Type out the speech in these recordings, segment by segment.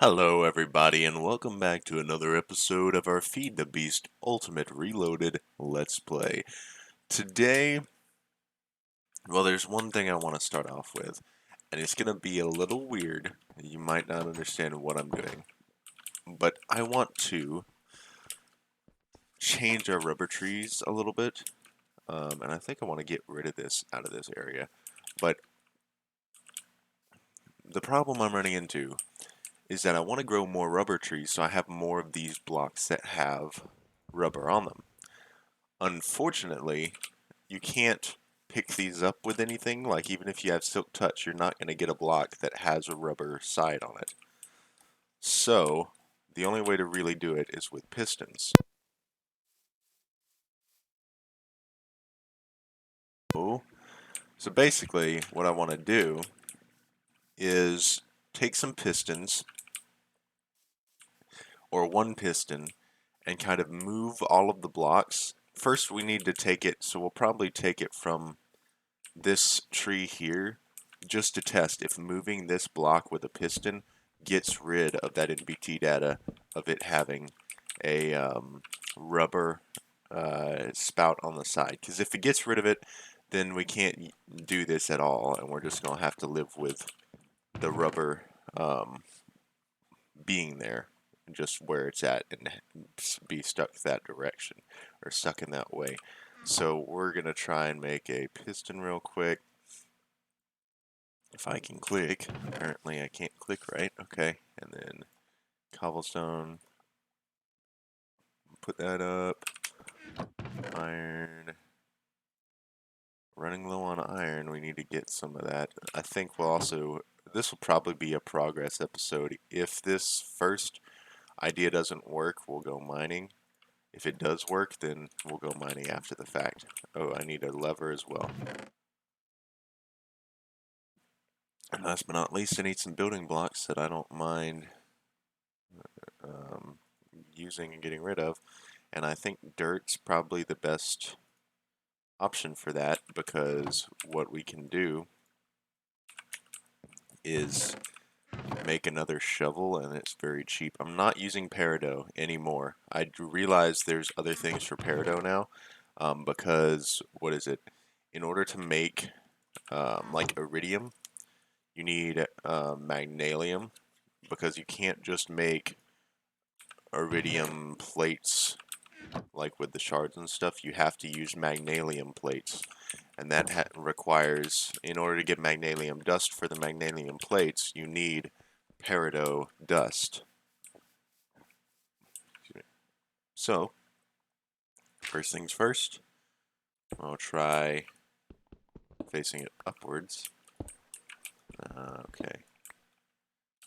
Hello everybody and welcome back to another episode of our Feed the Beast Ultimate Reloaded Let's Play. Today, there's one thing I want to start off with, and it's going to be a little weird. You might not understand what I'm doing, but I want to change our rubber trees a little bit, and I think I want to get rid of this out of this area. But the problem I'm running into is that I want to grow more rubber trees so I have more of these blocks that have rubber on them. Unfortunately, you can't pick these up with anything. Like, even if you have Silk Touch, you're not going to get a block that has a rubber side on it. So, the only way to really do it is with pistons. So basically, what I want to do is take some pistons, or one piston, and kind of move all of the blocks. First, we need to take it, so we'll probably take it from this tree here, just to test if moving this block with a piston gets rid of that NBT data of it having a rubber spout on the side. Because if it gets rid of it, then we can't do this at all, and we're just going to have to live with the rubber being there, just where it's at, and be stuck that direction, or stuck in that way. So we're going to try and make a piston real quick. If I can click, apparently I can't click right. Okay, and then cobblestone, put that up. Iron, running low on iron, we need to get some of that. I think we'll also, this will probably be a progress episode. If this first idea doesn't work, we'll go mining. If it does work, then we'll go mining after the fact. Oh, I need a lever as well. And last but not least, I need some building blocks that I don't mind using and getting rid of. And I think dirt's probably the best option for that, because what we can do is make another shovel, and it's very cheap. I'm not using peridot anymore. I realize there's other things for peridot now, because, what is it? In order to make like iridium, you need magnesium, because you can't just make iridium plates like with the shards and stuff. You have to use magnesium plates, and that requires, in order to get magnesium dust for the magnesium plates, you need peridot dust. So, first things first, I'll try facing it upwards. Okay.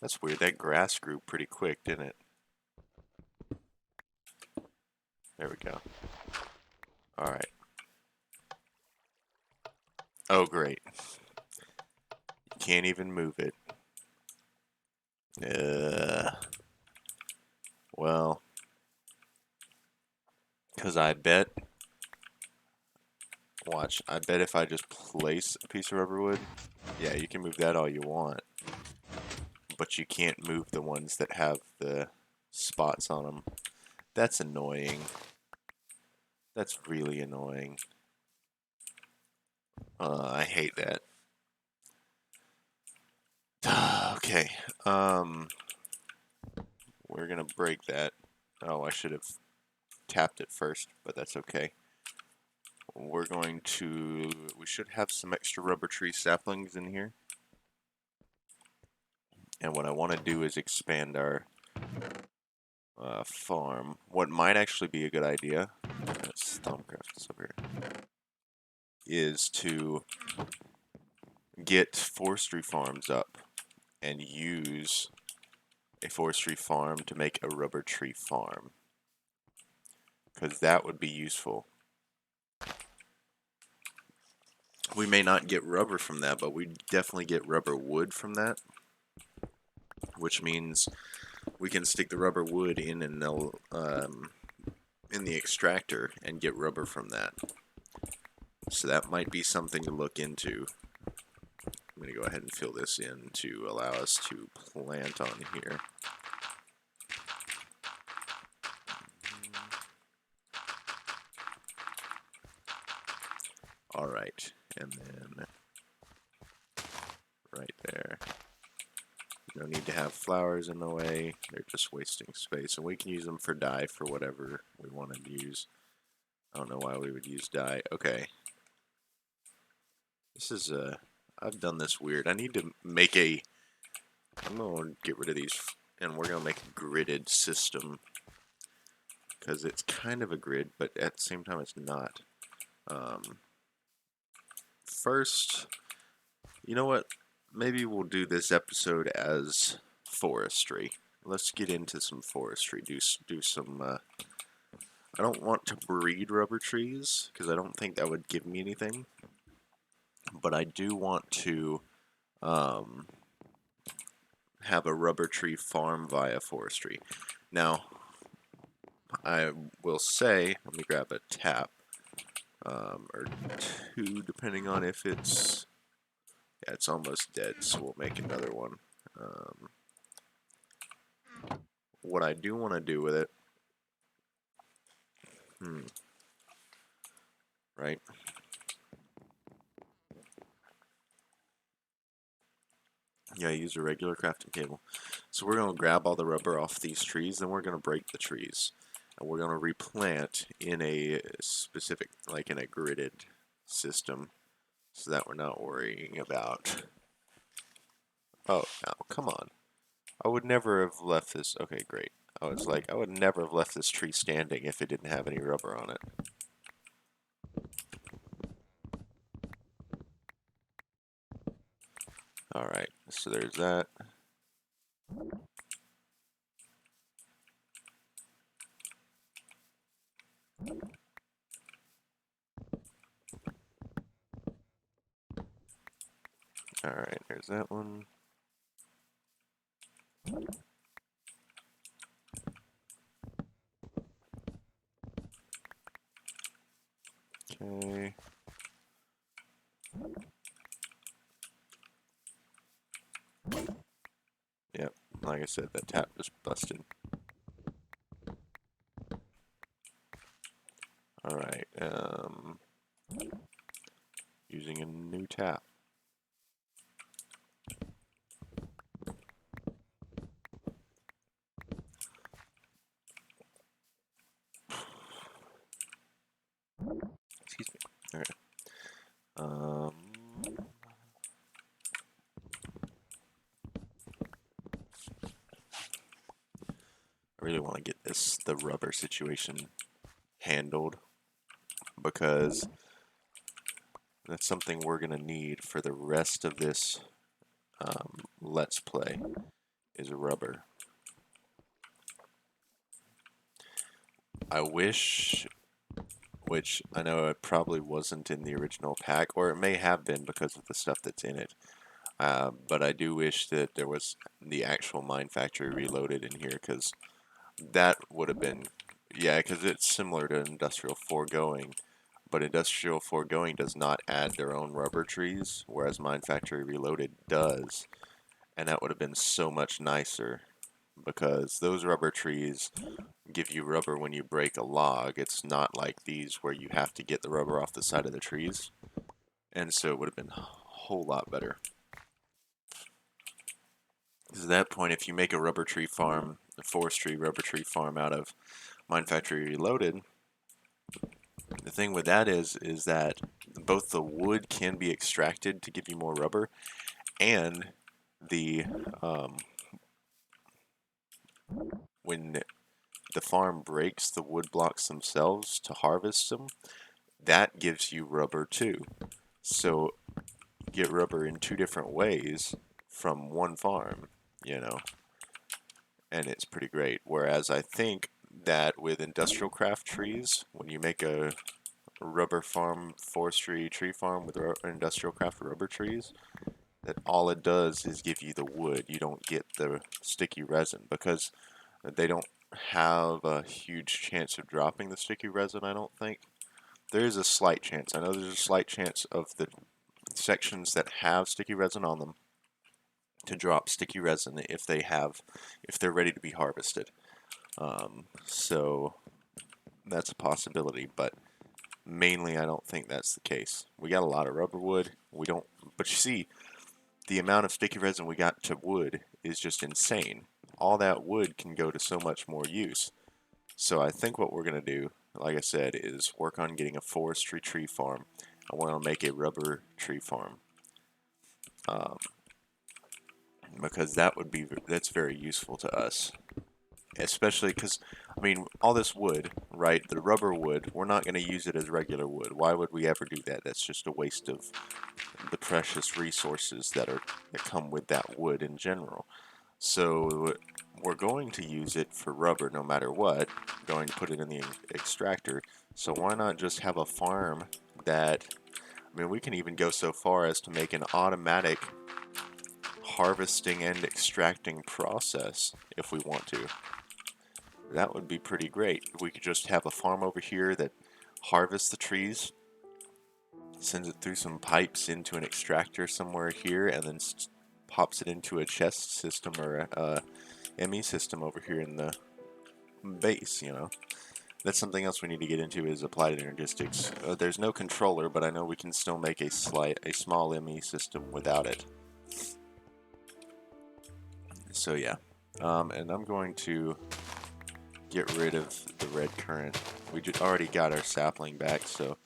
That's weird, that grass grew pretty quick, didn't it? There we go. Alright. Oh, great. You can't even move it. Well, because I bet, watch, I bet if I just place a piece of rubber wood, yeah, you can move that all you want, but you can't move the ones that have the spots on them. That's annoying. That's really annoying. I hate that. Okay, we're gonna break that. Oh, I should have tapped it first, but that's okay. We're going to, we should have some extra rubber tree saplings in here. And what I want to do is expand our farm. What might actually be a good idea, that's Stormcraft over here, is to get forestry farms up and use a forestry farm to make a rubber tree farm, because that would be useful. We may not get rubber from that, but we definitely get rubber wood from that, which means we can stick the rubber wood in the extractor and get rubber from that. So that might be something to look into. I'm going to go ahead and fill this in to allow us to plant on here. Alright, and then right there. No need to have flowers in the way, they're just wasting space, and we can use them for dye for whatever we want to use. I don't know why we would use dye. Okay. This is I've done this weird. I need to make I'm going to get rid of these, and we're going to make a gridded system, because it's kind of a grid, but at the same time it's not. First, you know what? Maybe we'll do this episode as forestry. Let's get into some forestry. Do some. I don't want to breed rubber trees because I don't think that would give me anything. But I do want to have a rubber tree farm via forestry. Now, I will say, let me grab a tap or two, depending on if it's. Yeah, it's almost dead, so we'll make another one. What I do want to do with it, right? Yeah, use a regular crafting table. So we're going to grab all the rubber off these trees, then we're going to break the trees. And we're going to replant in a specific, like in a gridded system, so that we're not worrying about... Oh, no, come on. I would never have left this... Okay, great. I was like, I would never have left this tree standing if it didn't have any rubber on it. Alright, so there's that. Alright, there's that one. Okay. Yep, like I said, that tap just busted. Alright, using a new tap. Excuse me. Alright. I really want to get the rubber situation handled, because that's something we're going to need for the rest of this Let's Play, is rubber. I wish, which I know it probably wasn't in the original pack, or it may have been because of the stuff that's in it, but I do wish that there was the actual Mine Factory Reloaded in here, because that would have been, yeah, because it's similar to Industrial Foregoing, but Industrial Foregoing does not add their own rubber trees, whereas Mine Factory Reloaded does, and that would have been so much nicer, because those rubber trees give you rubber when you break a log. It's not like these where you have to get the rubber off the side of the trees, and so it would have been a whole lot better. Because at that point, if you make a rubber tree farm, a forestry rubber tree farm out of Mine Factory Reloaded, the thing with that is that both the wood can be extracted to give you more rubber, and the when the farm breaks the wood blocks themselves to harvest them, that gives you rubber too. So you get rubber in two different ways from one farm, you know, and it's pretty great. Whereas I think that with industrial craft trees, when you make a rubber farm, forestry tree farm with industrial craft rubber trees, that all it does is give you the wood. You don't get the sticky resin, because they don't have a huge chance of dropping the sticky resin, I don't think. There is a slight chance. I know there's a slight chance of the sections that have sticky resin on them to drop sticky resin if they're ready to be harvested. So that's a possibility, but mainly I don't think that's the case. We got a lot of rubber wood. We don't, but you see, the amount of sticky resin we got to wood is just insane. All that wood can go to so much more use. So I think what we're going to do, like I said, is work on getting a forestry tree farm. I want to make a rubber tree farm. Because that's very useful to us. Especially because, I mean, all this wood, right, the rubber wood, we're not going to use it as regular wood. Why would we ever do that? That's just a waste of the precious resources that come with that wood in general. So we're going to use it for rubber no matter what, going to put it in the extractor. So why not just have a farm that, I mean, we can even go so far as to make an automatic harvesting and extracting process if we want to. That would be pretty great. We could just have a farm over here that harvests the trees, sends it through some pipes into an extractor somewhere here, and then pops it into a chest system or a ME system over here in the base, you know. That's something else we need to get into is applied energistics. There's no controller, but I know we can still make a small ME system without it. So yeah, and I'm going to get rid of the red currant. We already got our sapling back, so.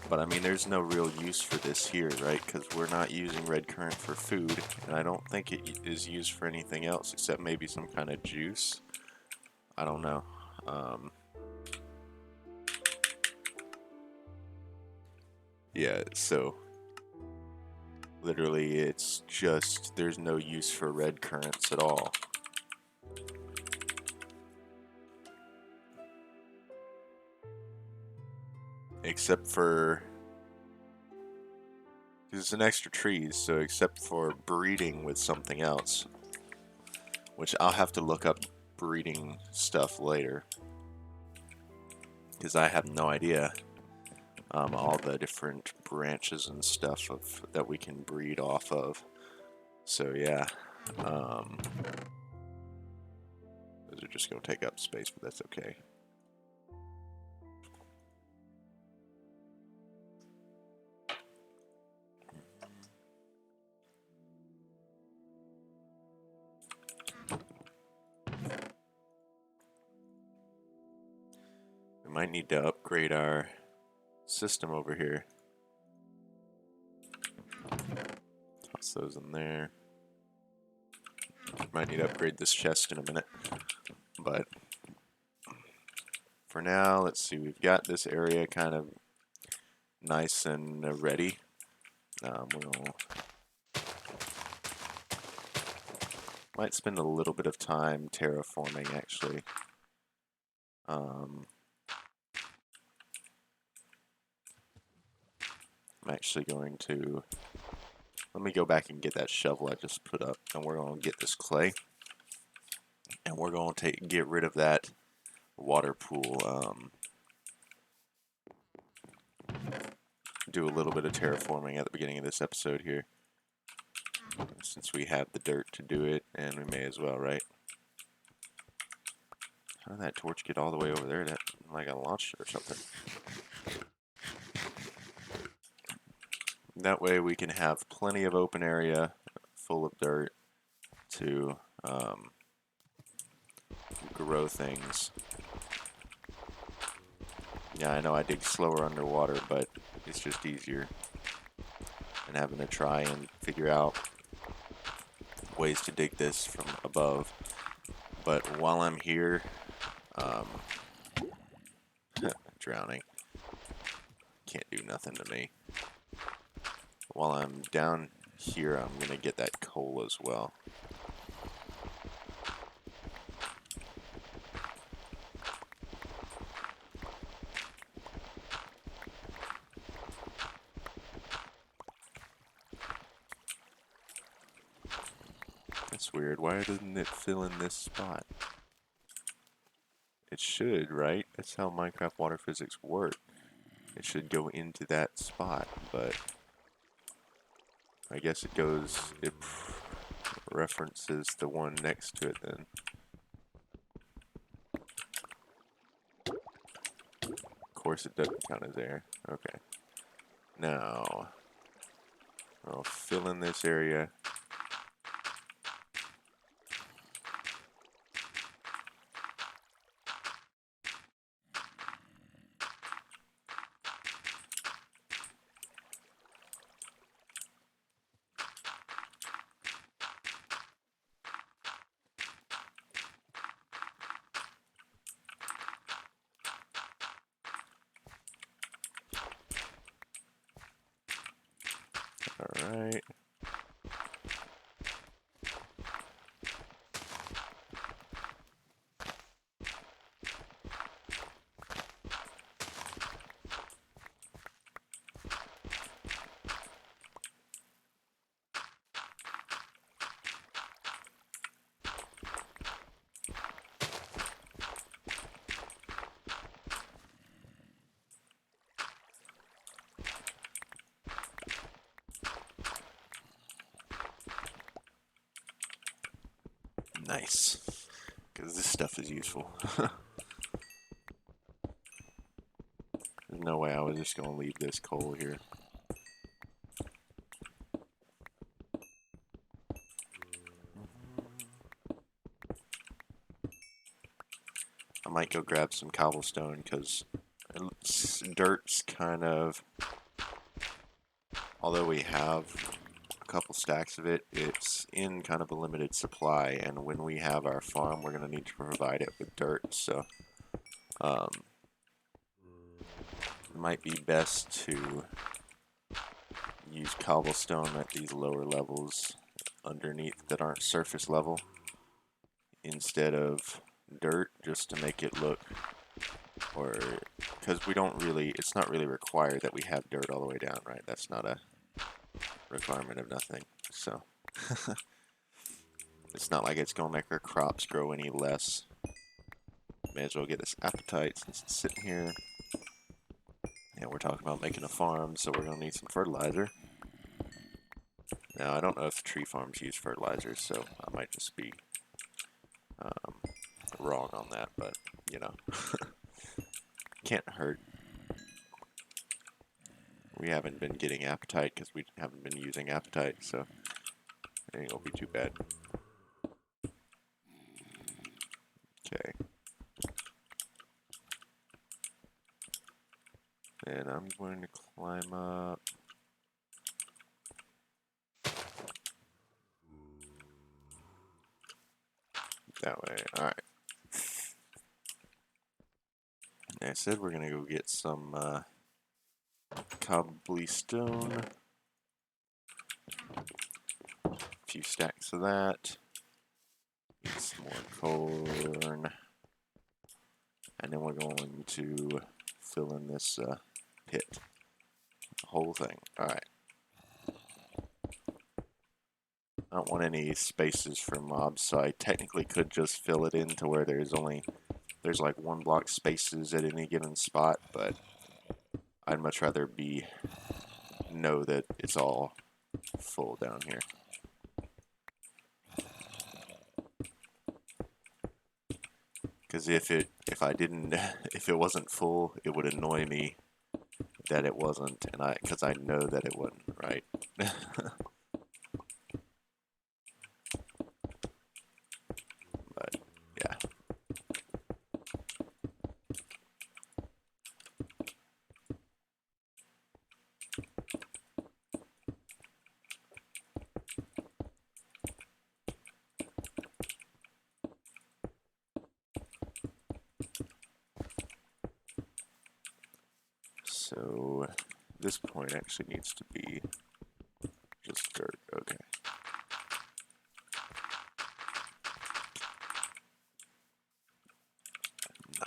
But I mean, there's no real use for this here, right? Because we're not using red currant for food, and I don't think it is used for anything else except maybe some kind of juice. I don't know. Yeah, so literally it's just, there's no use for red currants at all. Except for, it's an extra tree, so except for breeding with something else. Which I'll have to look up breeding stuff later. Because I have no idea. All the different branches and stuff that we can breed off of. So yeah, those are just going to take up space, but that's okay. We might need to upgrade our system over here. Toss those in there. Might need to upgrade this chest in a minute. But for now, let's see. We've got this area kind of nice and ready. We'll might spend a little bit of time terraforming actually. I'm actually going to, let me go back and get that shovel I just put up, and we're going to get this clay, and we're going to get rid of that water pool. Do a little bit of terraforming at the beginning of this episode here, since we have the dirt to do it, and we may as well, right? How did that torch get all the way over there? That like I launched it or something. That way we can have plenty of open area full of dirt to grow things. Yeah, I know I dig slower underwater, but it's just easier than having to try and figure out ways to dig this from above. But while I'm here, drowning, can't do nothing to me. While I'm down here, I'm gonna get that coal as well. That's weird. Why doesn't it fill in this spot? It should, right? That's how Minecraft water physics work. It should go into that spot, but I guess it references the one next to it then. Of course it doesn't count as air. Okay. Now, I'll fill in this area. Alright. Nice. Because this stuff is useful. There's no way I was just going to leave this coal here. I might go grab some cobblestone because dirt's kind of, although we have a couple stacks of it, it's in kind of a limited supply, and when we have our farm, we're going to need to provide it with dirt, so it might be best to use cobblestone at these lower levels underneath that aren't surface level instead of dirt, just to make it look, or because we don't really, it's not really required that we have dirt all the way down, right? That's not a requirement of nothing, so it's not like it's gonna make our crops grow any less. May as well get this appetite since it's sitting here. Yeah, we're talking about making a farm, so we're gonna need some fertilizer. Now, I don't know if tree farms use fertilizer, so I might just be wrong on that, but, you know, can't hurt. We haven't been getting appetite because we haven't been using appetite, so it ain't gonna be too bad. Okay. And I'm going to climb up. That way, alright. Like I said, we're gonna go get some cobblestone. A few stacks of that. Get some more corn. And then we're going to fill in this pit. The whole thing. Alright. I don't want any spaces for mobs, so I technically could just fill it in to where there's like 1 block spaces at any given spot, but I'd much rather know that it's all full down here. Because if it wasn't full, it would annoy me that it wasn't, and because I know that it wouldn't, right? But yeah. So this point actually needs to be just dirt. Okay.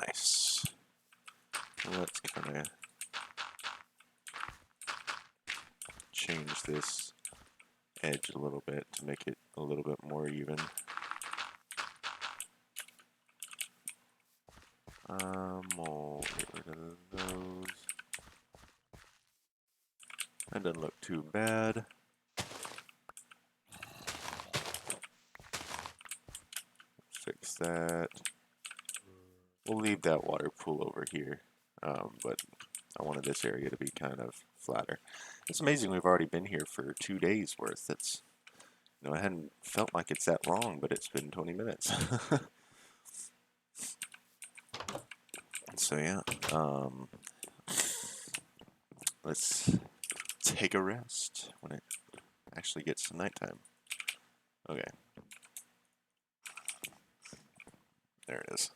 Nice. Let's kind of change this edge a little bit to make it a little bit more even. We'll get rid of those. That doesn't look too bad. Fix that. We'll leave that water pool over here. but I wanted this area to be kind of flatter. It's amazing we've already been here for 2 days worth. That's, I hadn't felt like it's that long, but it's been 20 minutes. So yeah, let's take a rest when it actually gets to nighttime. Okay. There it is.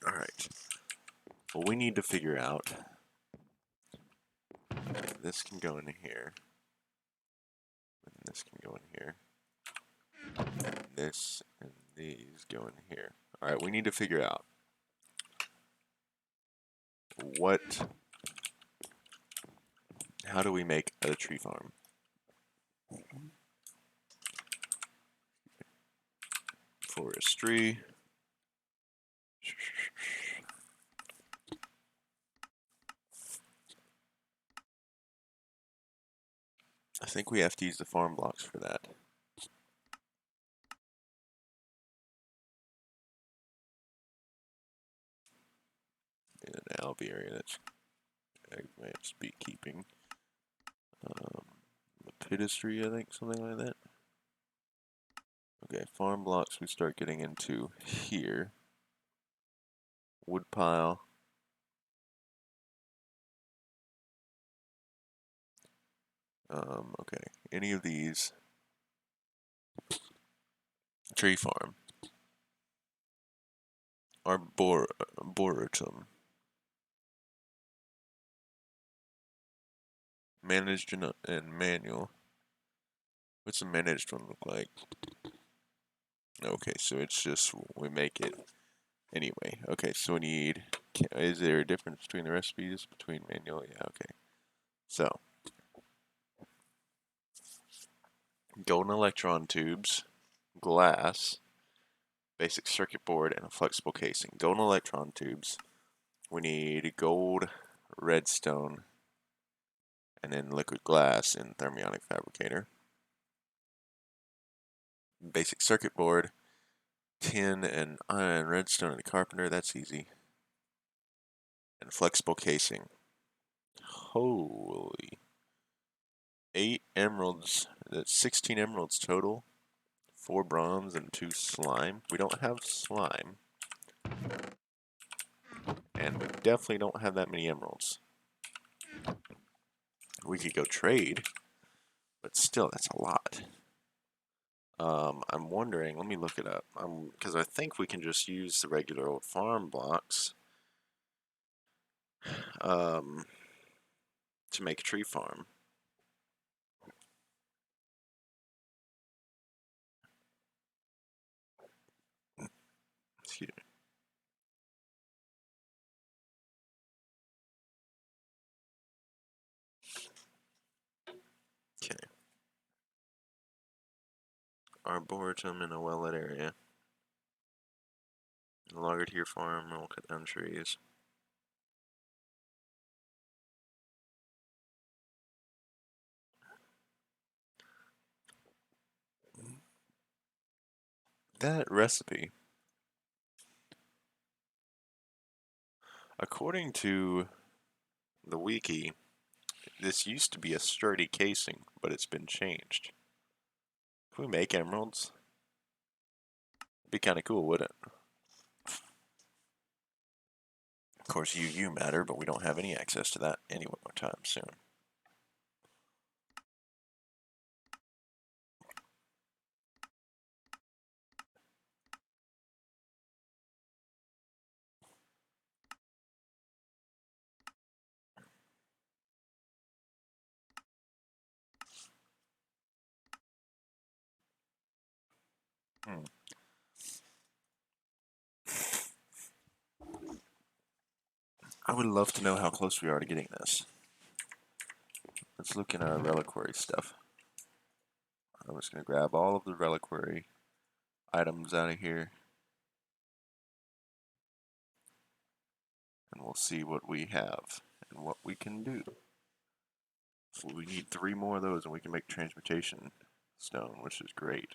Alright. Well, we need to figure out. Okay, this can go in here. And this can go in here. And this and these go in here. Alright, we need to figure out how do we make a tree farm? Forestry. I think we have to use the farm blocks for that. In an aviary, that's advanced beekeeping. Lapidistry, I think, something like that. Okay, farm blocks we start getting into here. Woodpile. Okay, any of these. Tree farm. Arboretum. Managed and manual. What's the managed one look like? Okay, so it's just, we make it anyway. Okay, so we need, is there a difference between the recipes between manual? Yeah, okay. So, golden electron tubes, glass, basic circuit board, and a flexible casing. Golden electron tubes. We need gold, redstone, and then liquid glass in thermionic fabricator. Basic circuit board, tin and iron, redstone and carpenter, that's easy. And flexible casing. Holy. 8 emeralds, that's 16 emeralds total. 4 bronze and 2 slime. We don't have slime. And we definitely don't have that many emeralds. We could go trade, but still, that's a lot. I'm wondering, let me look it up, because I think we can just use the regular old farm blocks to make a tree farm. Excuse me. Okay. Arboretum in a well-lit area. Loggered here farm, we'll cut down trees. That recipe, according to the wiki, this used to be a sturdy casing, but it's been changed. Can we make emeralds? It'd be kind of cool, wouldn't it? Of course, you matter, but we don't have any access to that anytime soon. I would love to know how close we are to getting this. Let's look in our reliquary stuff. I'm just going to grab all of the reliquary items out of here. And we'll see what we have and what we can do. So we need 3 more of those and we can make transmutation stone, which is great.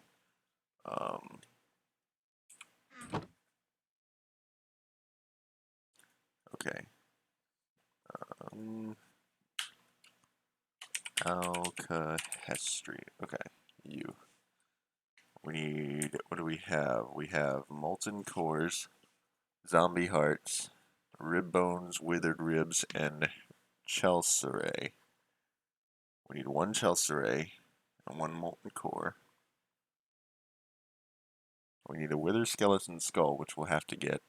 Okay. Alkahestry. Okay. You. We need, what do we have? We have molten cores, zombie hearts, rib bones, withered ribs, and chelseray. We need one chelseray and one molten core. We need a wither skeleton skull, which we'll have to get.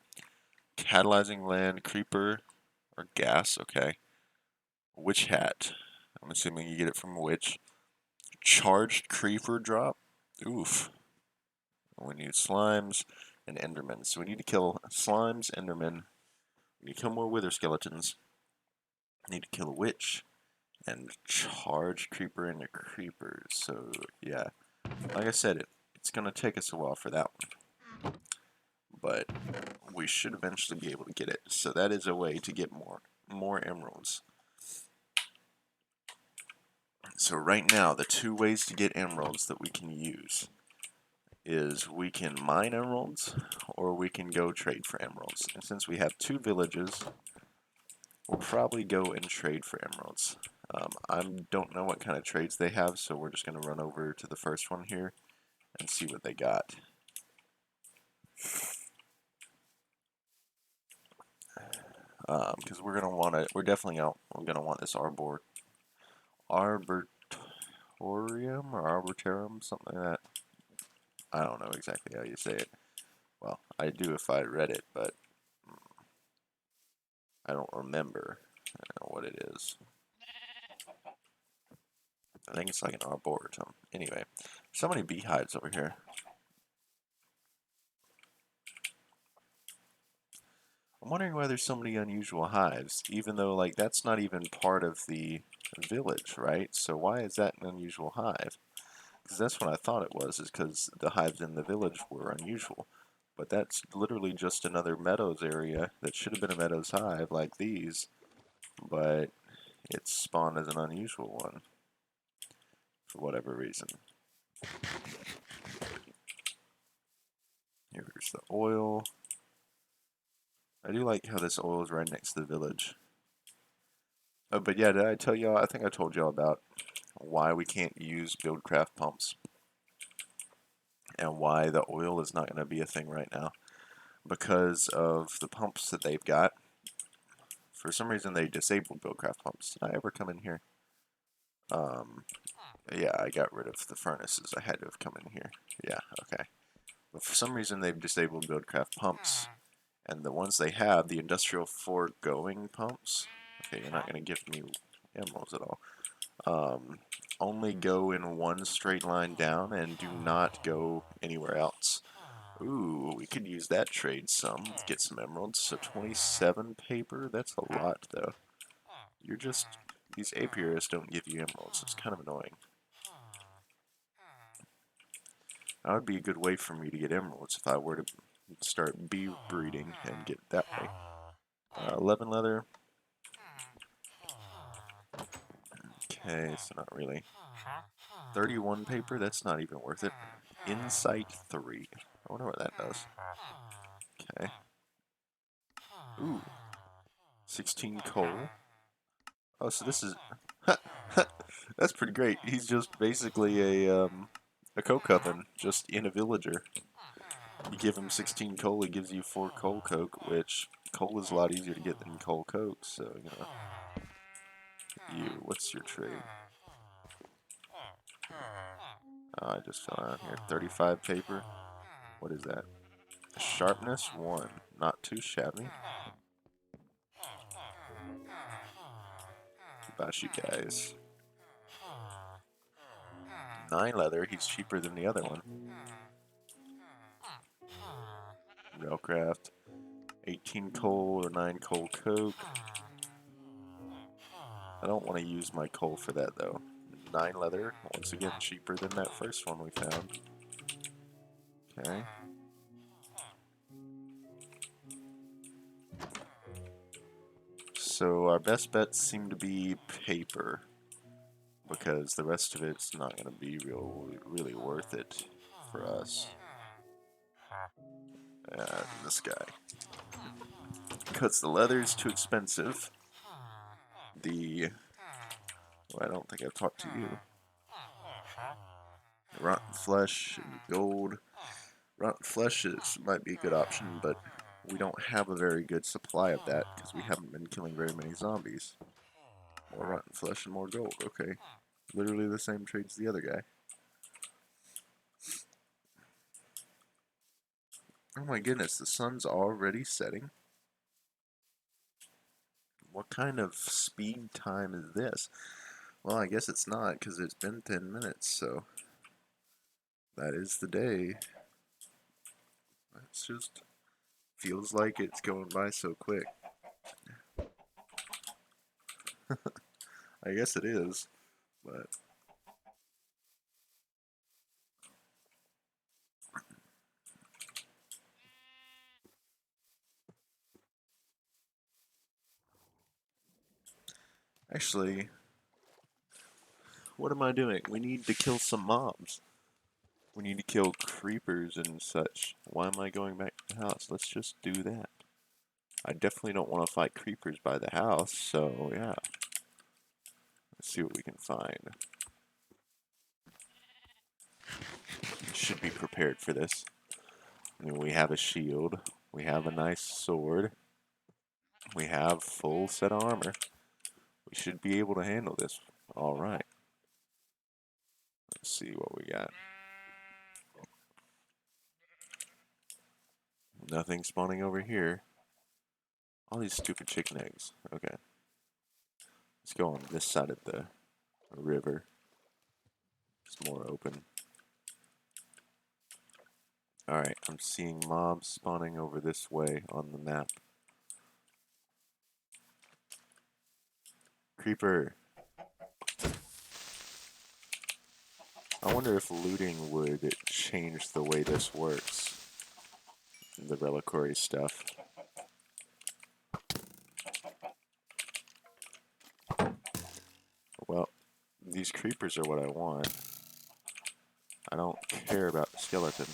Catalyzing land, creeper, or gas, okay. Witch hat. I'm assuming you get it from a witch. Charged creeper drop. Oof. We need slimes and endermen. So we need to kill slimes, endermen. We need to kill more wither skeletons. We need to kill a witch. And charged creeper into creepers. So, yeah. Like I said, it's going to take us a while for that one. But we should eventually be able to get it. So that is a way to get more emeralds. So right now, the two ways to get emeralds that we can use is we can mine emeralds or we can go trade for emeralds. And since we have two villages, we'll probably go and trade for emeralds. I don't know what kind of trades they have, so we're just going to run over to the first one here and see what they got. Because we're gonna want to, we're gonna want this arboretum or arboretum, something like that. I don't know exactly how you say it. Well, I do if I read it, but I don't remember what it is. I think it's like an arboretum. Anyway, so many beehives over here. I'm wondering why there's so many unusual hives, even though like that's not even part of the village, right? So why is that an unusual hive? Because that's what I thought it was, is because the hives in the village were unusual. But that's literally just another meadows area that should have been a meadows hive like these, but it's spawned as an unusual one for whatever reason. Here's the oil. I do like how this oil is right next to the village. Oh, but yeah, did I tell y'all? I think I told y'all about why we can't use buildcraft pumps and why the oil is not going to be a thing right now. Because of the pumps that they've got. For some reason, they disabled buildcraft pumps. Did I ever come in here? Yeah, I got rid of the furnaces. I had to have come in here. Yeah, okay. But for some reason, they've disabled buildcraft pumps. And the ones they have, the industrial foregoing pumps, okay, you're not going to give me emeralds at all, only go in one straight line down and do not go anywhere else. Ooh, we could use that trade some, get some emeralds. So 27 paper, that's a lot though. You're just, these apiarists don't give you emeralds, it's kind of annoying. That would be a good way for me to get emeralds if I were to start bee breeding and get it that way. 11 leather. Okay, so not really. 31 paper, that's not even worth it. Insight 3. I wonder what that does. Okay. Ooh. 16 coal. Oh, so this is... That's pretty great. He's just basically a coke oven, just in a villager. You give him 16 coal, he gives you 4 coal coke, which coal is a lot easier to get than coal coke, so, you know. You, what's your trade? Oh, I just fell out here. 35 paper. What is that? Sharpness 1. Not too shabby. About you guys. 9 leather. He's cheaper than the other one. Railcraft. 18 coal or 9 coal coke. I don't want to use my coal for that though. 9 leather. Once again, cheaper than that first one we found. Okay. So our best bets seem to be paper, because the rest of it's not going to be really worth it for us. This guy. because the leather's too expensive. Well, I don't think I've talked to you. Rotten flesh and gold. Rotten flesh might be a good option, but we don't have a very good supply of that because we haven't been killing very many zombies. More rotten flesh and more gold. Okay. Literally the same trade as the other guy. Oh my goodness, the sun's already setting. What kind of speed time is this? Well, I guess it's not because it's been 10 minutes, so that is the day. It's just feels like it's going by so quick. I guess it is, but actually, what am I doing? We need to kill some mobs. We need to kill creepers and such. Why am I going back to the house? Let's just do that. I definitely don't want to fight creepers by the house, so yeah. Let's see what we can find. Should be prepared for this. I mean, we have a shield. We have a nice sword. We have full set of armor. We should be able to handle this. Alright. Let's see what we got. Nothing spawning over here. All these stupid chicken eggs. Okay. Let's go on this side of the river. It's more open. Alright, I'm seeing mobs spawning over this way on the map. Creeper. I wonder if looting would change the way this works. The reliquary stuff. Well, these creepers are what I want. I don't care about the skeleton.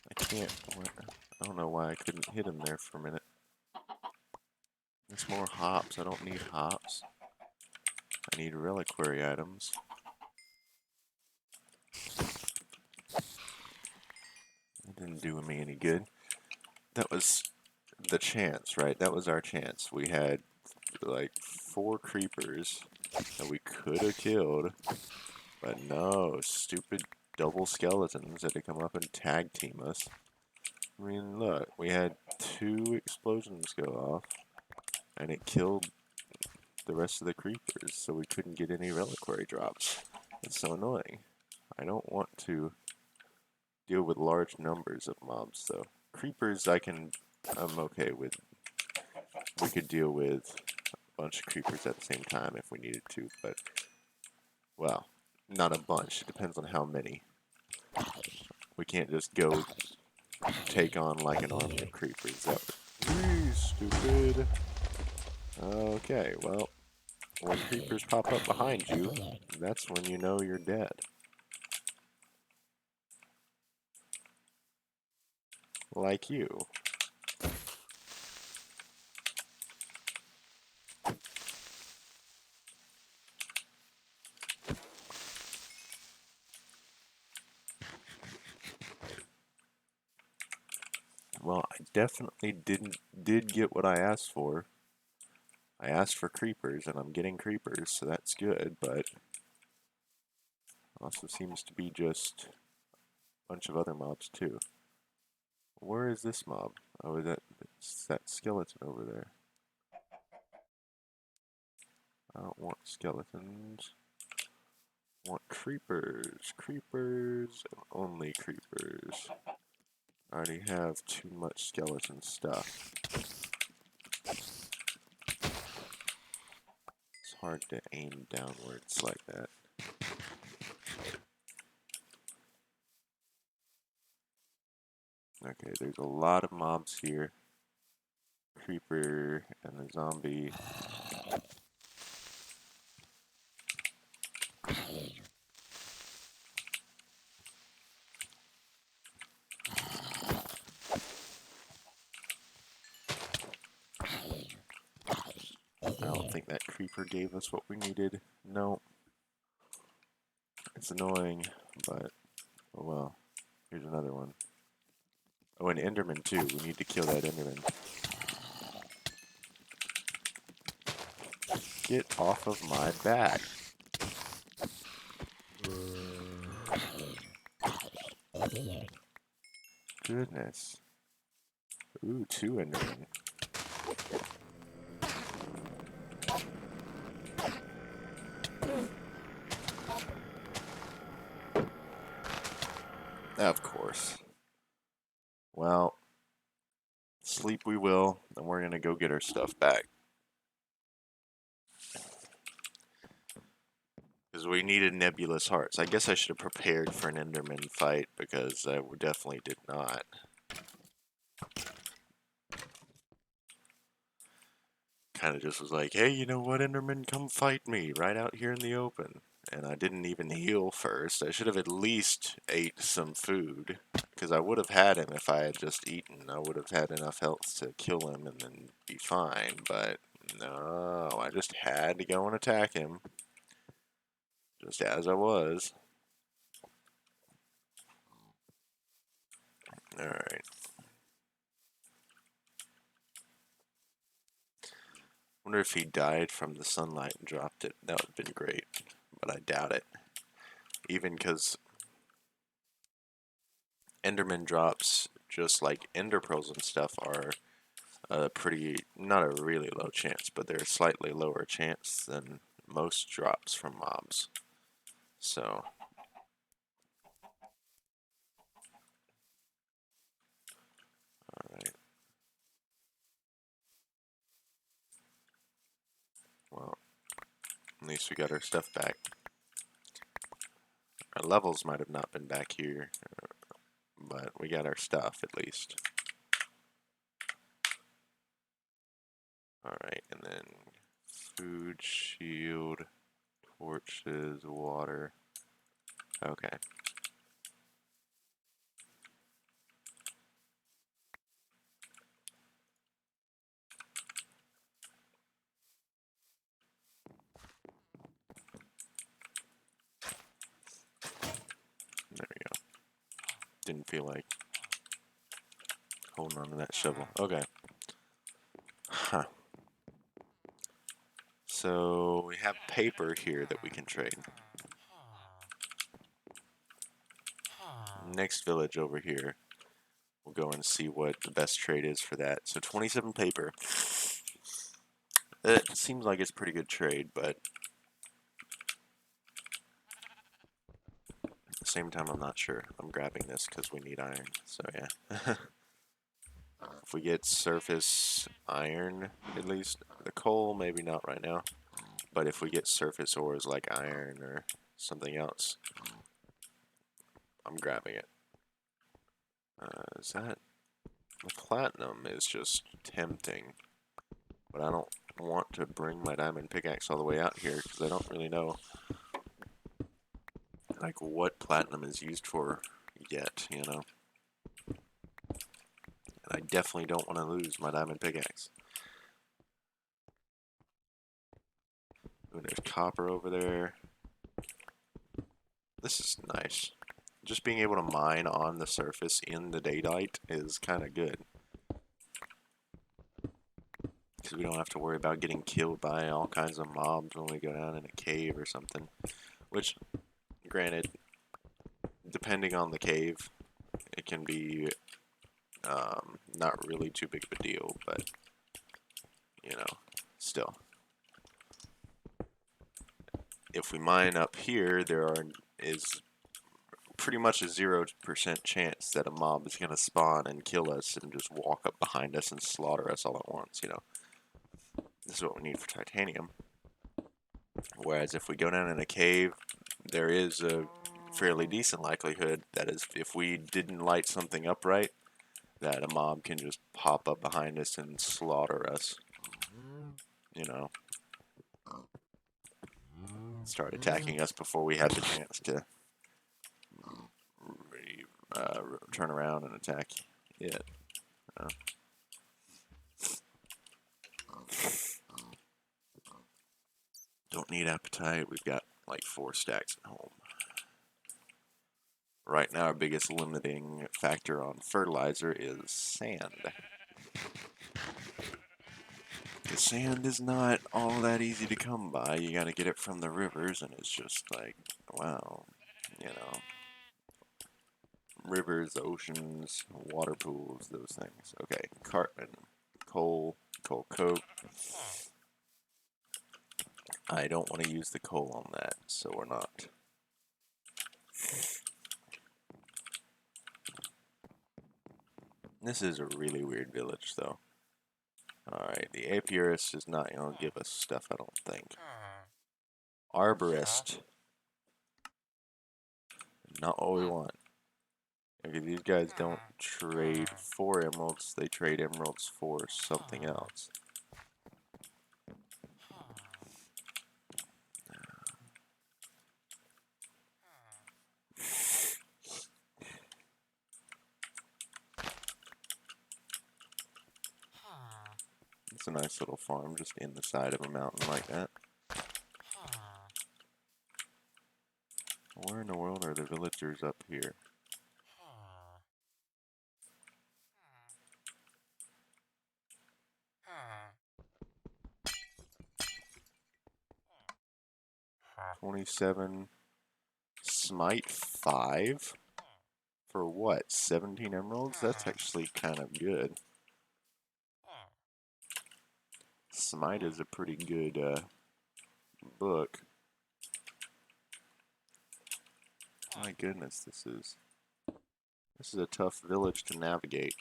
I can't. I don't know why I couldn't hit him there for a minute. There's more hops. I don't need hops. I need reliquary items. It didn't do me any good. That was the chance, right? That was our chance. We had like 4 creepers that we could have killed, but no, stupid double skeletons had to come up and tag team us. I mean, look, we had 2 explosions go off, and it killed the rest of the creepers, so we couldn't get any reliquary drops. It's so annoying. I don't want to deal with large numbers of mobs, though. Creepers, I'm okay with. We could deal with a bunch of creepers at the same time if we needed to, but, well, not a bunch. It depends on how many. We can't just go take on like an army of creepers. That would be stupid. Okay, well, when creepers pop up behind you, that's when you know you're dead. Like you. Well, I definitely did get what I asked for. I asked for creepers, and I'm getting creepers, so that's good, but also seems to be just a bunch of other mobs, too. Where is this mob? Oh, it's that skeleton over there. I don't want skeletons. I want creepers. Creepers, and only creepers. I already have too much skeleton stuff. hard to aim downwards like that. Okay, there's a lot of mobs here. Creeper and the zombie. I don't think that creeper gave us what we needed. No. It's annoying, but oh well. Here's another one. Oh, an Enderman too. We need to kill that Enderman. Get off of my back. Goodness. Ooh, 2 Endermen. Of course. Well, sleep we will, and we're gonna go get our stuff back. Because we needed nebulous hearts. I guess I should have prepared for an Enderman fight, because I definitely did not. Kind of just was like, hey, you know what, Enderman, come fight me right out here in the open. And I didn't even heal first. I should have at least ate some food. Because I would have had him if I had just eaten. I would have had enough health to kill him and then be fine. But no, I just had to go and attack him. Just as I was. Alright. Wonder if he died from the sunlight and dropped it. That would have been great. But I doubt it. Even because Enderman drops, just like Ender Pearls and stuff, are not a really low chance, but they're a slightly lower chance than most drops from mobs. So, alright. Well, at least we got our stuff back. Our levels might have not been back here, but we got our stuff at least. Alright, and then food, shield, torches, water. Okay. There we go. Didn't feel like holding on to that shovel. Okay. Huh. So we have paper here that we can trade. Next village over here. We'll go and see what the best trade is for that. So 27 paper. It seems like it's a pretty good trade, but at the same time I'm not sure. I'm grabbing this because we need iron, so yeah. If we get surface iron, at least, the coal, maybe not right now, but if we get surface ores like iron or something else, I'm grabbing it. Is that... The platinum is just tempting, but I don't want to bring my diamond pickaxe all the way out here because I don't really know like what platinum is used for yet, you know. And I definitely don't want to lose my diamond pickaxe. Ooh, there's copper over there. This is nice. Just being able to mine on the surface in the daylight is kind of good. Because we don't have to worry about getting killed by all kinds of mobs when we go down in a cave or something. Which, granted, depending on the cave, it can be not really too big of a deal, but, you know, still. If we mine up here, is pretty much a 0% chance that a mob is going to spawn and kill us and just walk up behind us and slaughter us all at once, you know. This is what we need for titanium. Whereas if we go down in a cave, there is a fairly decent likelihood that is, if we didn't light something up right, that a mob can just pop up behind us and slaughter us. You know, start attacking us before we have the chance to turn around and attack it. Don't need appetite. We've got like 4 stacks at home. Right now, our biggest limiting factor on fertilizer is sand. The sand is not all that easy to come by. You gotta get it from the rivers, and it's just like, wow, you know, rivers, oceans, water pools, those things. Okay, Cartman, coal, coal coke. I don't want to use the coal on that, so we're not. This is a really weird village, though. Alright, the apiarist is not going to give us stuff, I don't think. Arborist. Not what we want. Okay, these guys don't trade for emeralds, they trade emeralds for something else. It's a nice little farm just in the side of a mountain like that. Where in the world are the villagers up here? $27 smite 5 for what? 17 emeralds? That's actually kind of good. Smite is a pretty good book. My goodness, this is a tough village to navigate.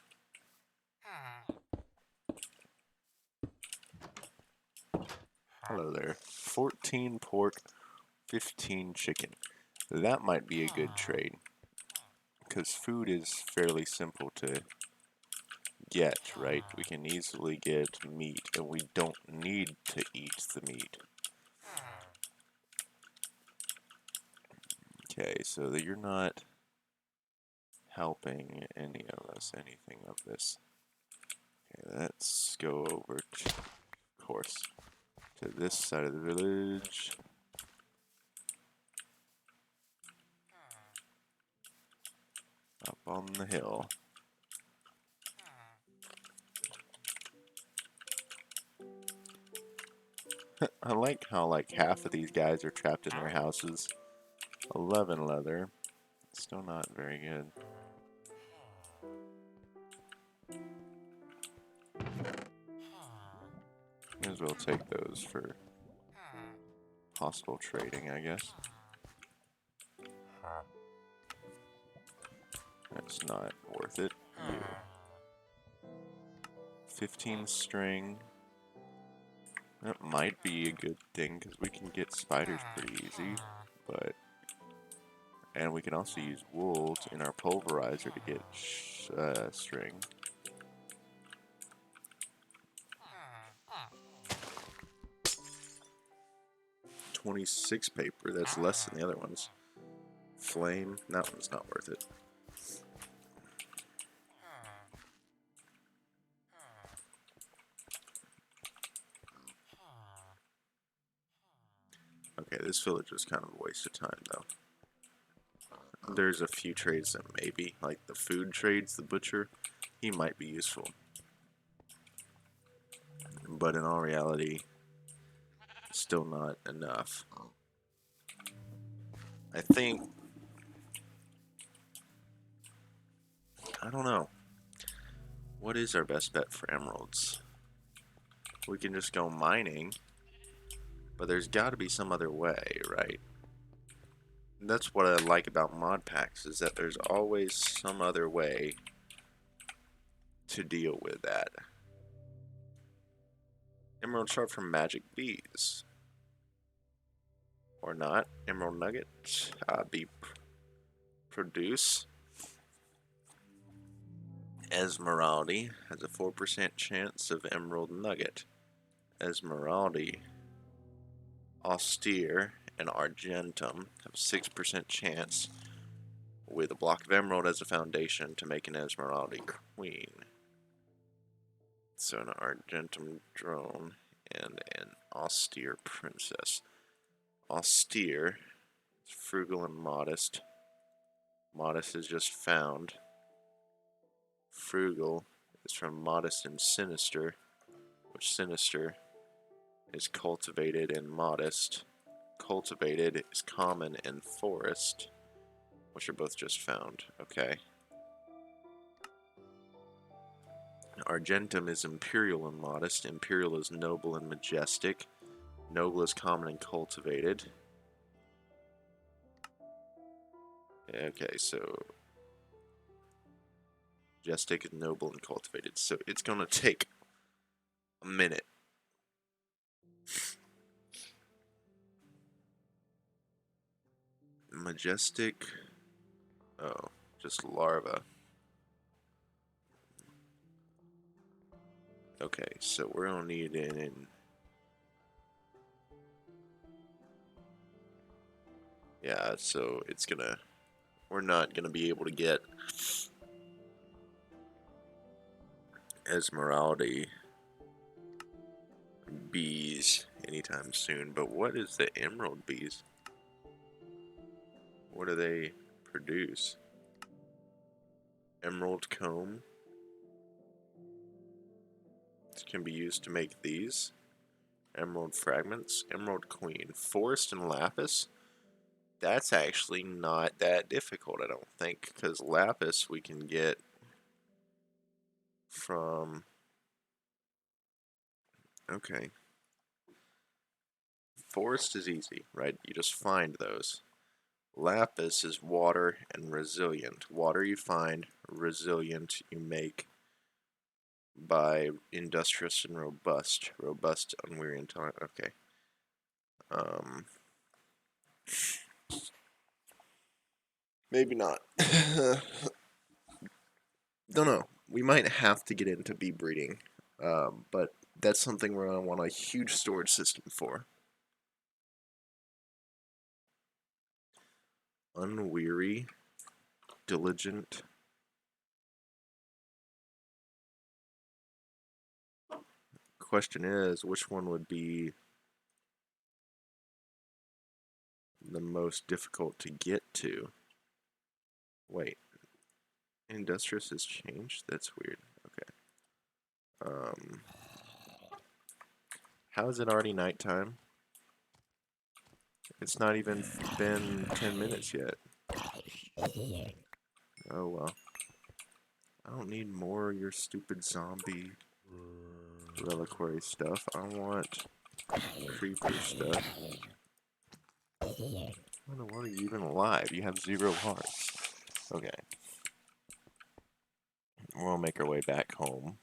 Hello there. 14 pork, 15 chicken. That might be a good trade, because food is fairly simple to get, right? We can easily get meat, and we don't need to eat the meat. Okay, so that you're not helping any of us, anything of this. Okay, let's go over to, of course, to this side of the village. Up on the hill. I like how like half of these guys are trapped in their houses. 11 leather. Still not very good. May as well take those for possible trading, I guess. That's not worth it. You. 15 string. That might be a good thing because we can get spiders pretty easy, but and we can also use wool in our pulverizer to get string. $26 paper. That's less than the other ones. Flame. That one's not worth it. Okay, this village is kind of a waste of time, though. There's a few trades that maybe, like the food trades, the butcher, he might be useful. But in all reality, still not enough. I think, I don't know. What is our best bet for emeralds? We can just go mining, but there's got to be some other way, right? That's what I like about mod packs, is that there's always some other way to deal with that. Emerald shard from magic bees. or not. Emerald nuggets produce. Esmeralda has a 4% chance of emerald nugget. Esmeralda, austere, and argentum have a 6% chance with a block of emerald as a foundation to make an Esmeralda queen. So an argentum drone and an austere princess. Austere is frugal and modest. Modest is just found. Frugal is from modest and sinister, which sinister is cultivated and modest. Cultivated is common and forest, which are both just found. Okay. Argentum is imperial and modest. Imperial is noble and majestic. Noble is common and cultivated. Okay, so majestic is noble and cultivated. So it's gonna take a minute. Majestic. Oh, just larva. Okay, so we're gonna need an. Yeah, so it's gonna. We're not gonna be able to get Esmeralda bees anytime soon. But what is the emerald bees? What do they produce? Emerald comb. This can be used to make these. Emerald fragments. Emerald queen. Forest and lapis. That's actually not that difficult, I don't think, because lapis we can get from. Okay. Forest is easy, right? You just find those. Lapis is water and resilient. Water you find, resilient you make by industrious and robust. Robust, unweary, and time. Okay. Maybe not. Don't know. We might have to get into bee breeding, but that's something we're gonna want a huge storage system for. Unweary, diligent. Question is, which one would be the most difficult to get to? Wait, industrious has changed? That's weird. Okay. How is it already nighttime? It's not even been 10 minutes yet. Oh well. I don't need more of your stupid zombie reliquary stuff. I want creeper stuff. I don't know, why are you even alive? You have 0 hearts. Okay. We'll make our way back home.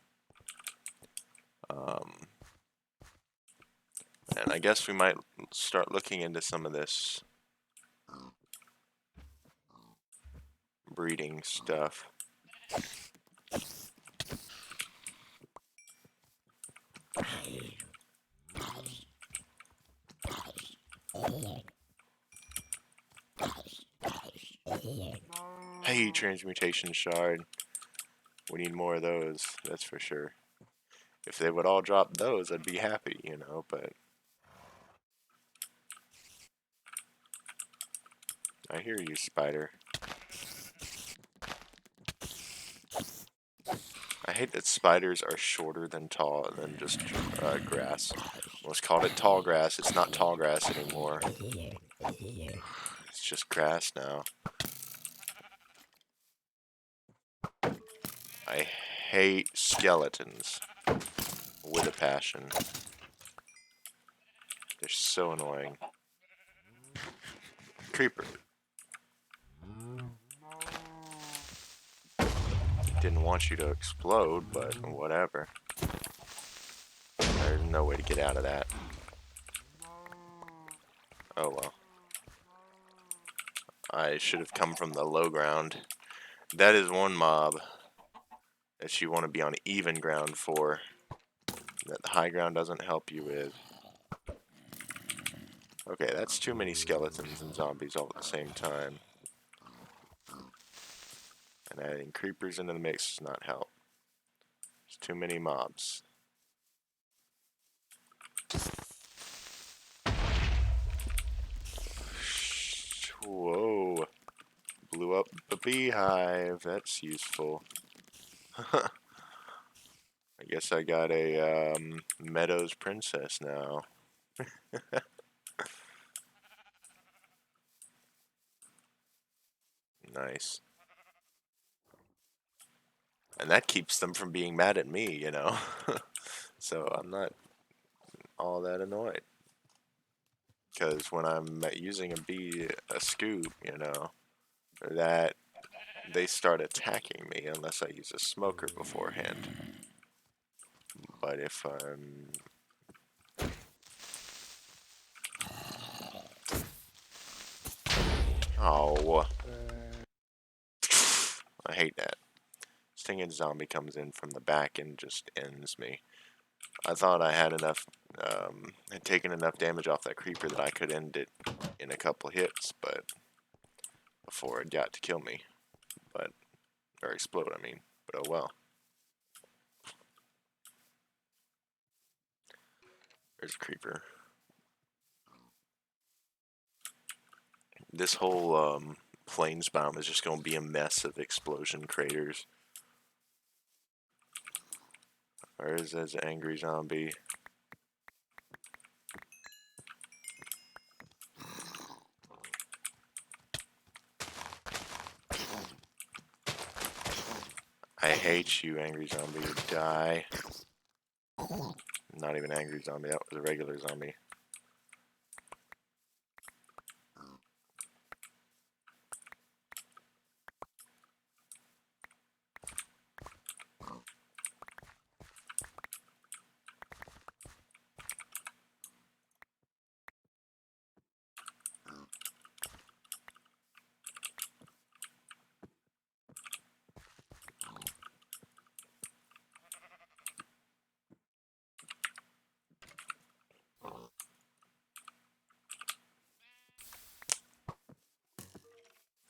And I guess we might start looking into some of this breeding stuff. Hey, transmutation shard. We need more of those, that's for sure. If they would all drop those, I'd be happy, you know, but I hear you, spider. I hate that spiders are shorter than just grass. Let's call it tall grass. It's not tall grass anymore. It's just grass now. I hate skeletons with a passion. They're so annoying. Creeper. Didn't want you to explode, but whatever. There's no way to get out of that. Oh well. I should have come from the low ground. That is one mob that you want to be on even ground for, that the high ground doesn't help you with. Okay, that's too many skeletons and zombies all at the same time. And adding creepers into the mix does not help. There's too many mobs. Whoa. Blew up the beehive. That's useful. I guess I got a Meadows princess now. Nice. And that keeps them from being mad at me, you know. So I'm not all that annoyed. Because when I'm using a scoop, you know, that they start attacking me unless I use a smoker beforehand. But if I'm... Oh. I hate that. Stinging zombie comes in from the back and just ends me. I thought I had enough, had taken enough damage off that creeper that I could end it in a couple hits, but before it got to kill me. But, or explode, I mean. But oh well. There's a creeper. This whole plains biome is just going to be a mess of explosion craters. Where is this angry zombie? I hate you, angry zombie. Die. Not even angry zombie, that was a regular zombie.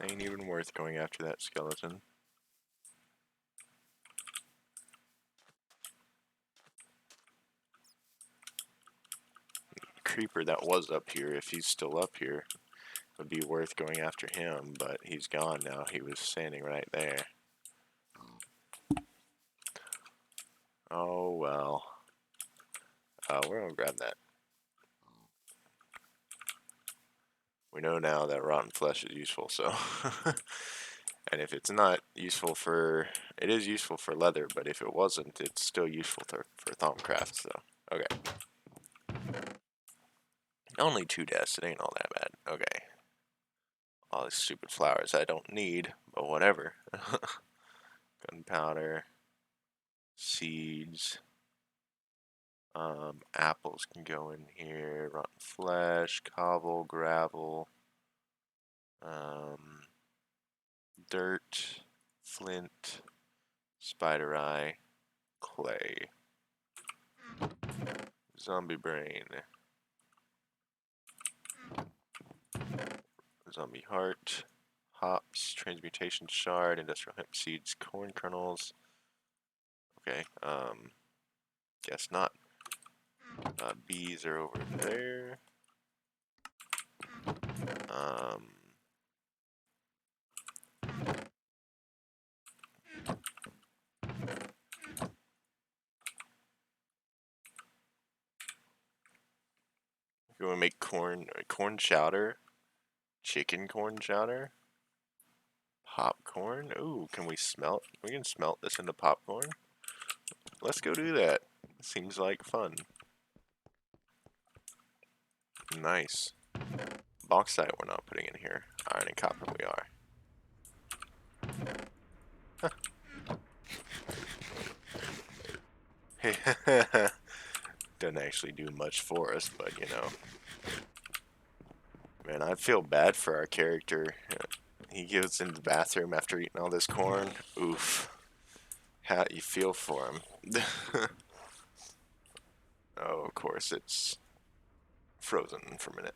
Ain't even worth going after that skeleton. Creeper that was up here, if he's still up here, would be worth going after him, but he's gone now. He was standing right there. Oh well. We're gonna grab that. We know now that rotten flesh is useful, so. And if it's not useful for, it is useful for leather, but if it wasn't, it's still useful for Thaumcraft, so. Okay. Only 2 deaths, it ain't all that bad. Okay. All these stupid flowers I don't need, but whatever. Gunpowder. Seeds. Apples can go in here. Rotten flesh, cobble, gravel. Dirt, flint, spider eye, clay. Zombie brain. Zombie heart. Hops, transmutation shard, industrial hemp seeds, corn kernels. Okay, guess not. Bees are over there. You want to make corn chowder? Chicken corn chowder? Popcorn? Ooh, can we smelt? We can smelt this into popcorn? Let's go do that. Seems like fun. Nice. Bauxite we're not putting in here. Iron and copper we are. Doesn't actually do much for us, but you know. Man, I feel bad for our character. He goes into the bathroom after eating all this corn. Oof. How you feel for him? Oh, of course, it's frozen for a minute.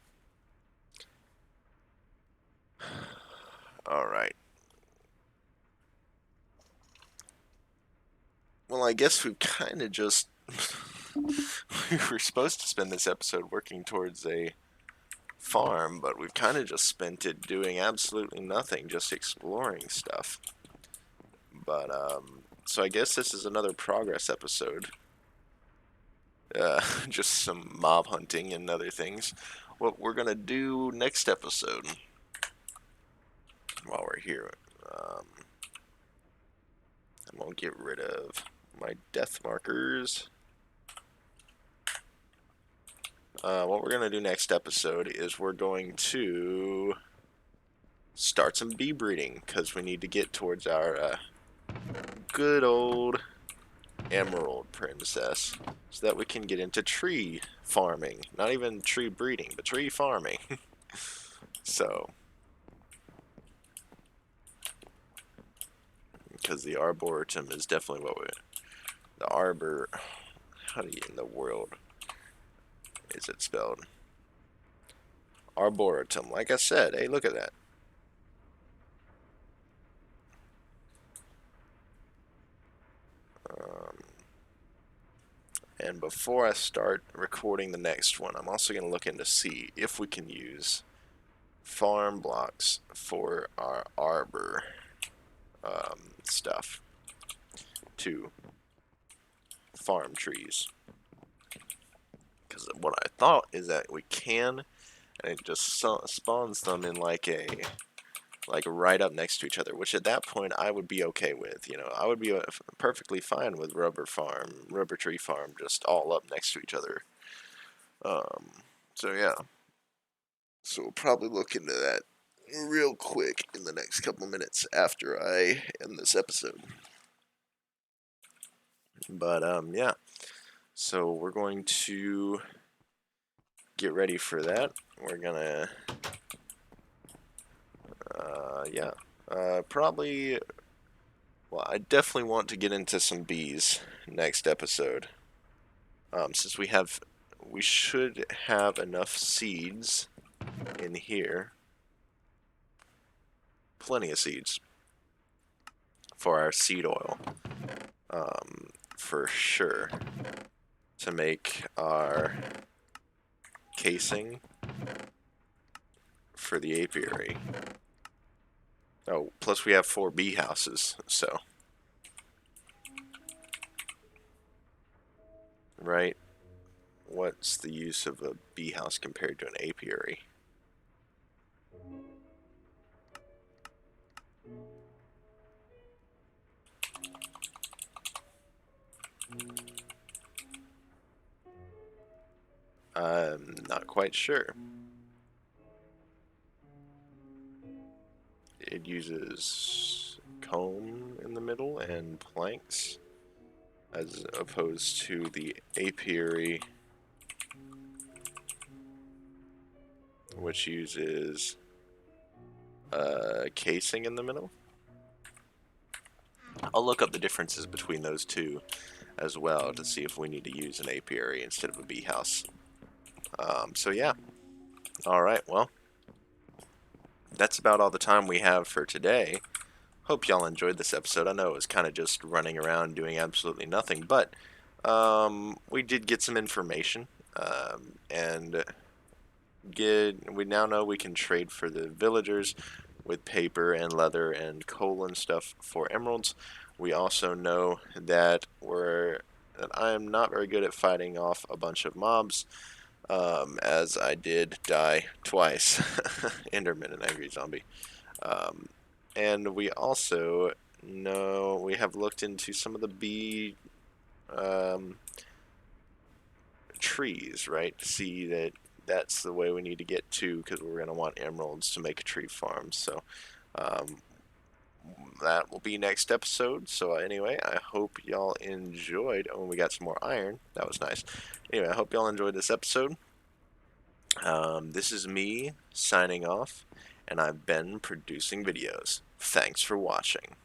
Alright. Well, I guess we've kind of just... we were supposed to spend this episode working towards a farm, but we've kind of just spent it doing absolutely nothing, just exploring stuff. But, so I guess this is another progress episode. Just some mob hunting and other things. What we're gonna do next episode, while we're here, I'm gonna get rid of my death markers. What we're gonna do next episode is we're going to start some bee breeding, because we need to get towards our good old emerald princess, so that we can get into tree farming. Not even tree breeding, but tree farming. So, because the arboretum is definitely what we... The arbor... How do you in the world is it spelled? Arboretum. Like I said, hey, look at that. And before I start recording the next one, I'm also going to look into see if we can use farm blocks for our arbor stuff to farm trees. Because what I thought is that we can, and it just spawns them in like right up next to each other, which at that point I would be okay with. You know, I would be perfectly fine with rubber tree farm, just all up next to each other. So yeah. So we'll probably look into that real quick in the next couple minutes after I end this episode. But yeah. So we're going to get ready for that. We're gonna probably... Well, I definitely want to get into some bees next episode. Since we should have enough seeds in here. Plenty of seeds for our seed oil. For sure. To make our casing for the apiary. Oh, plus we have 4 bee houses, so. Right? What's the use of a bee house compared to an apiary? I'm not quite sure. It uses comb in the middle and planks, as opposed to the apiary, which uses casing in the middle. I'll look up the differences between those two as well to see if we need to use an apiary instead of a bee house. So yeah. Alright, well, that's about all the time we have for today. Hope y'all enjoyed this episode. I know it was kind of just running around doing absolutely nothing, but we did get some information, and we now know we can trade for the villagers with paper and leather and coal and stuff for emeralds. We also know that I am not very good at fighting off a bunch of mobs, as I did die twice. Enderman and Angry Zombie. And we also know we have looked into some of the bee trees, right? To see that that's the way we need to get to, because we're going to want emeralds to make a tree farm. So that will be next episode. So anyway, I hope y'all enjoyed. Oh, we got some more iron. That was nice. Anyway, I hope y'all enjoyed this episode. This is me signing off, and I've been producing videos. Thanks for watching.